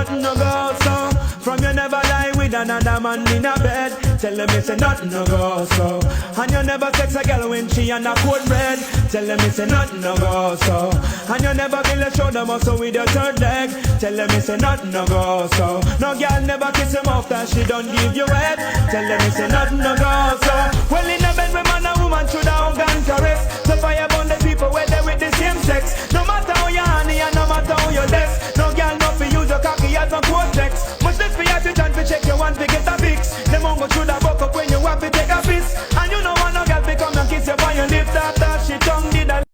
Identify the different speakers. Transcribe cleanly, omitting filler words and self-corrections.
Speaker 1: Nothing no go so. From you never lie with another man in a bed. Tell them it's a nothing no go so. And you never sex a girl when she on a cold bread. Tell them it's a nothing no go so. And you never feel a shoulder muscle with your third leg. Tell them it's a nothing no go so. No girl never kiss him after she don't give you head. Tell them it's a nothing no go so. Well,